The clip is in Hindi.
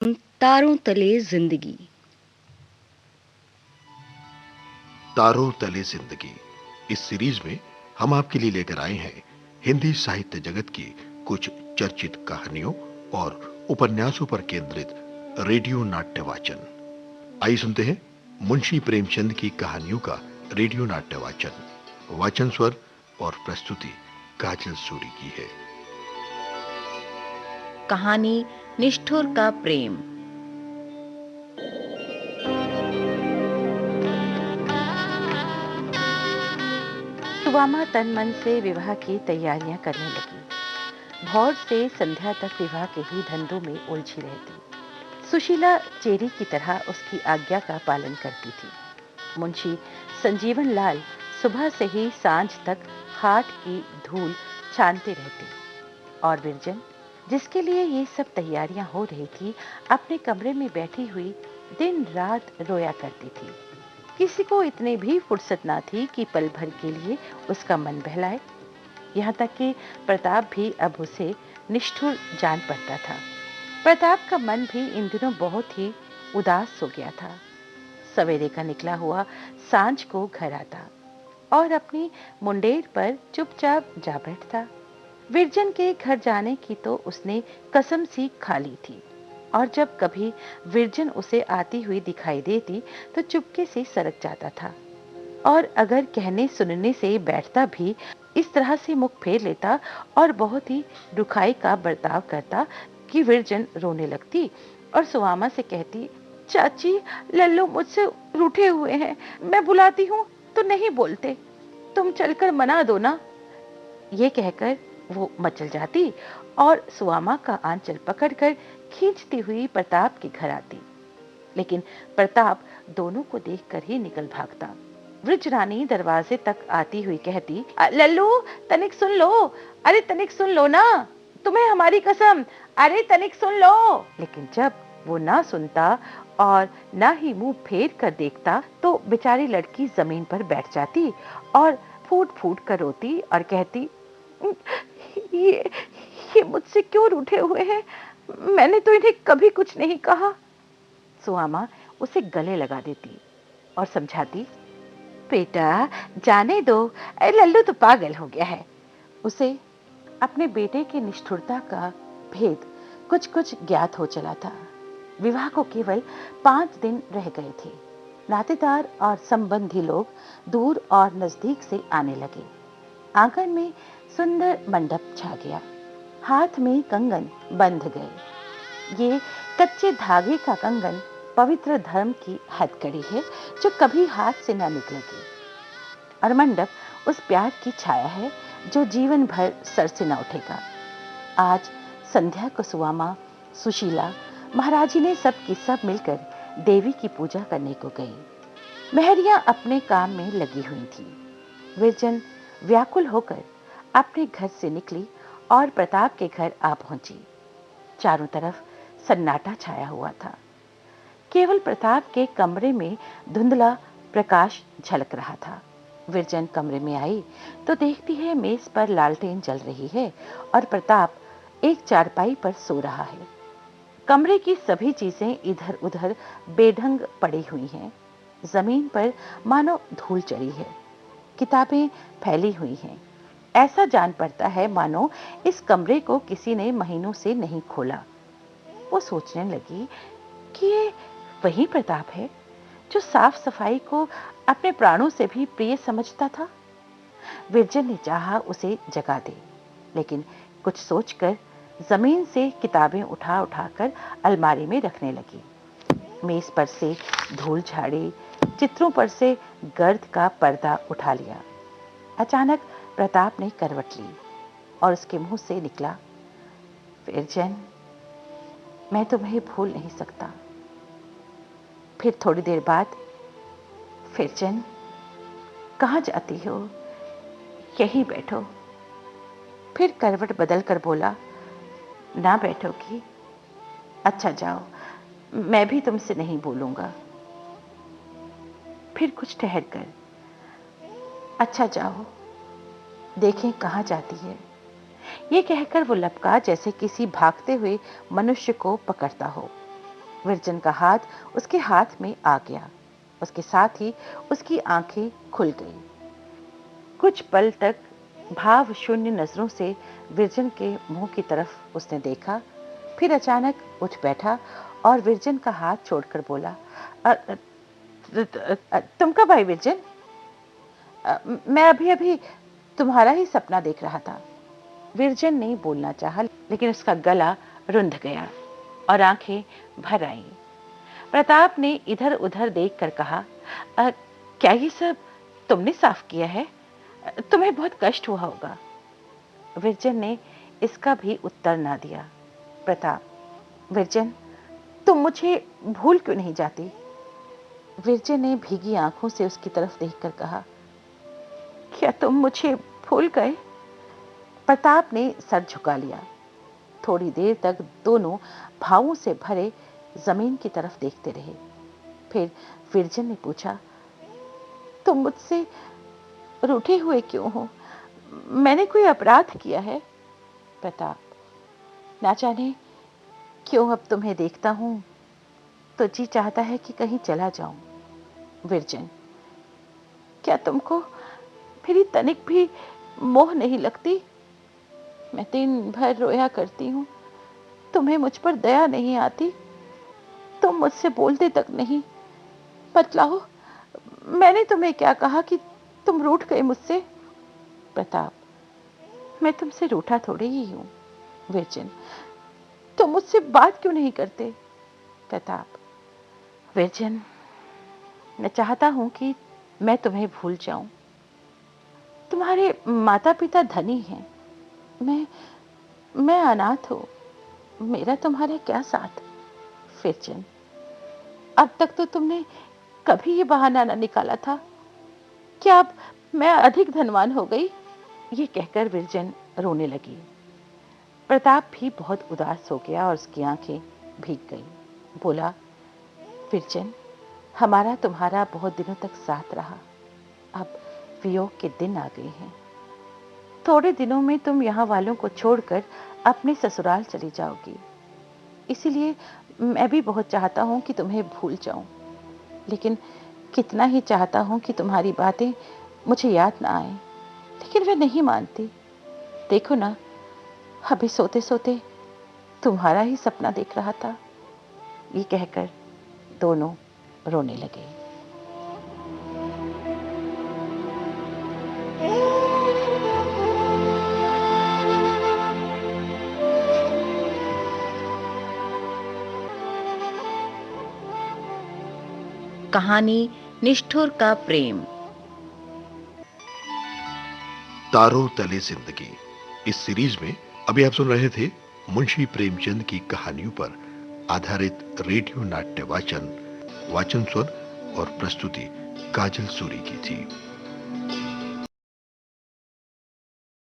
तारों तले जिंदगी। तारों तले जिंदगी। इस सीरीज में हम आपके लिए लेकर आए हैं हिंदी साहित्य जगत की कुछ चर्चित कहानियों और उपन्यासों पर केंद्रित रेडियो नाट्य वाचन। आइए सुनते हैं मुंशी प्रेमचंद की कहानियों का रेडियो नाट्य वाचन। वाचन स्वर और प्रस्तुति काजल सूरी की है। कहानी निष्ठुर का प्रेम। सुवामा तन मन से विवाह की तैयारियां करने लगी। भोर से संध्या तक विवाह के ही धंधों में उलझी रहती। सुशीला चेरी की तरह उसकी आज्ञा का पालन करती थी। मुंशी संजीवन लाल सुबह से ही सांझ तक हाट की धूल छानते रहते और विरजन, जिसके लिए ये सब तैयारियां हो रही थी, अपने कमरे में बैठी हुई दिन रात रोया करती थी। किसी को इतनी भी फुर्सत ना थी कि पल भर के लिए उसका मन बहलाए। यहाँ तक कि प्रताप भी अब उसे निष्ठुर जान पड़ता था। प्रताप का मन भी इन दिनों बहुत ही उदास हो गया था। सवेरे का निकला हुआ सांझ को घर आता और अपनी मुंडेर पर चुपचाप जा बैठता। विरजन के घर जाने की तो उसने कसम सी खा ली थी और जब कभी विरजन उसे आती हुई दिखाई देती तो चुपके से सरक जाता था और अगर कहने सुनने से बैठता भी इस तरह से मुख फेर लेता और बहुत ही रुखाई का बर्ताव करता कि विरजन रोने लगती और सुवामा से कहती, चाची, लल्लू मुझसे रूठे हुए हैं, मैं बुलाती हूँ तो नहीं बोलते, तुम चलकर मना दो ना। ये कहकर वो मचल जाती और सुवामा का आंचल पकड़कर खींचती हुई प्रताप के घर आती। लेकिन प्रताप दोनों को देखकर ही निकल भागता। वृज रानी दरवाजे तक आती हुई कहती, लल्लू, तनिक सुन लो, अरे तनिक सुन लो ना, तुम्हें हमारी कसम, अरे तनिक सुन लो। लेकिन जब वो ना सुनता और ना ही मुंह फेर कर देखता तो बेचारी लड़की जमीन पर बैठ जाती और फूट फूट कर रोती और कहती, ये ये मुझसे क्यों रूठे हुए हैं, मैंने तो इन्हें कभी कुछ नहीं कहा। सुहामा उसे गले लगा देती और समझाती, बेटा जाने दो, लल्लू तो पागल हो गया है। उसे अपने बेटे की निष्ठुरता का भेद कुछ कुछ ज्ञात हो चला था। विवाह को केवल 5 दिन रह गए थे। नातेदार और संबंधी लोग दूर और नजदीक से आने लगे। आंगन में सुंदर मंडप छा गया। हाथ में कंगन बंध गए। ये कच्चे धागे का कंगन पवित्र धर्म की हथकड़ी है जो कभी हाथ से न निकलेगी और मंडप उस प्यार की छाया है जो जीवन भर सर से न उठेगा। आज संध्या को सुवामा, सुशीला, महाराजी ने सब की सब मिलकर देवी की पूजा करने को गई। मेहरियां अपने काम में लगी हुई थी। विरजन व्याकुल होकर अपने घर से निकली और प्रताप के घर आ पहुंची। चारों तरफ सन्नाटा छाया हुआ था। केवल प्रताप के कमरे में धुंधला प्रकाश झलक रहा था। विरजन कमरे में आई तो देखती है मेज पर लालटेन जल रही है और प्रताप एक चारपाई पर सो रहा है। कमरे की सभी चीजें इधर उधर बेढंग पड़ी हुई हैं। जमीन पर मानो धूल चढ़ी है। किताबें फैली हुई हैं। ऐसा जान पड़ता है मानो इस कमरे को किसी ने महीनों से नहीं खोला। वो सोचने लगी कि ये वही प्रताप है जो साफ सफाई को अपने प्राणों से भी प्रिय समझता था। विरजन ने चाहा उसे जगा दे, लेकिन कुछ सोचकर जमीन से किताबें उठा उठाकर अलमारी में रखने लगी। मेज पर से धूल झाड़ी, चित्रों पर से गर्द का पर्दा उठा लिया। अचानक प्रताप ने करवट ली और उसके मुंह से निकला, विरजन, मैं तुम्हें भूल नहीं सकता। फिर थोड़ी देर बाद, विरजन, कहाँ जाती हो, यहीं बैठो। फिर करवट बदल कर बोला, ना बैठोगी? अच्छा जाओ, मैं भी तुमसे नहीं बोलूंगा। फिर कुछ ठहर कर, अच्छा जाओ, देखें कहाँ जाती है। ये कहकर वो लपका जैसे किसी भागते हुए मनुष्य को पकड़ता हो। विरजन का हाथ उसके हाथ में आ गया। उसके साथ ही उसकी आंखें खुल गई। कुछ पल तक भाव शून्य नजरों से विरजन के मुंह की तरफ उसने देखा, फिर अचानक उठ बैठा और विरजन का हाथ छोड़कर बोला, "अ, अ, तुम कब आई विरजन? मैं अभी अभी तुम्हारा ही सपना देख रहा था।" विरजन ने बोलना चाहा, लेकिन उसका गला रुंध गया और आंखें भर आईं। प्रताप ने इधर उधर देखकर कहा, क्या ये सब तुमने साफ किया है? तुम्हें बहुत कष्ट हुआ होगा।" विरजन ने इसका भी उत्तर ना दिया। प्रताप, विरजन, तुम मुझे भूल क्यों नहीं जाती? विरजन ने भीगी आंखों से उसकी तरफ देखकर कहा, क्या तुम मुझे भूल गए? प्रताप ने सर झुका लिया। थोड़ी देर तक दोनों भावों से भरे जमीन की तरफ देखते रहे। फिर विरजन ने पूछा, तुम मुझसे रूठे हुए क्यों हो? मैंने कोई अपराध किया है? प्रताप, ना जाने क्यों अब तुम्हें देखता हूं तो जी चाहता है कि कहीं चला जाऊं। विरजन, क्या तुमको मेरी तनिक भी मोह नहीं लगती? मैं दिन भर रोया करती हूँ, तुम्हें मुझ पर दया नहीं आती? तुम मुझसे बोलते तक नहीं। बतलाओ, मैंने तुम्हें क्या कहा कि तुम रूठ गए मुझसे? प्रताप, मैं तुमसे रूठा थोड़ी ही हूँ। विरजन, तुम मुझसे बात क्यों नहीं करते? प्रताप, विरजन, मैं चाहता हूँ कि मैं तुम्हें भूल जाऊं। तुम्हारे माता पिता धनी हैं, मैं अनाथ हूँ। मेरा तुम्हारे क्या साथ? विरजन, अब तक तो तुमने कभी ये बहाना न निकाला था। क्या अब मैं अधिक धनवान हो गई? ये कहकर विरजन रोने लगी। प्रताप भी बहुत उदास हो गया और उसकी आंखें भीग गई। बोला, विरजन, हमारा तुम्हारा बहुत दिनों तक साथ रहा, अब वियोग के दिन आ गए हैं। थोड़े दिनों में तुम यहाँ वालों को छोड़कर अपने ससुराल चली जाओगी। इसीलिए मैं भी बहुत चाहता हूँ कि तुम्हें भूल जाऊं, लेकिन कितना ही चाहता हूँ कि तुम्हारी बातें मुझे याद ना आए, लेकिन वह नहीं मानती। देखो ना, अभी सोते सोते तुम्हारा ही सपना देख रहा था। ये कहकर दोनों रोने लगे। कहानी निष्ठुर का प्रेम। तारों तले जिंदगी, इस सीरीज में अभी आप सुन रहे थे मुंशी प्रेमचंद की कहानियों पर आधारित रेडियो नाट्य वाचन स्वर और प्रस्तुति काजल सूरी की थी।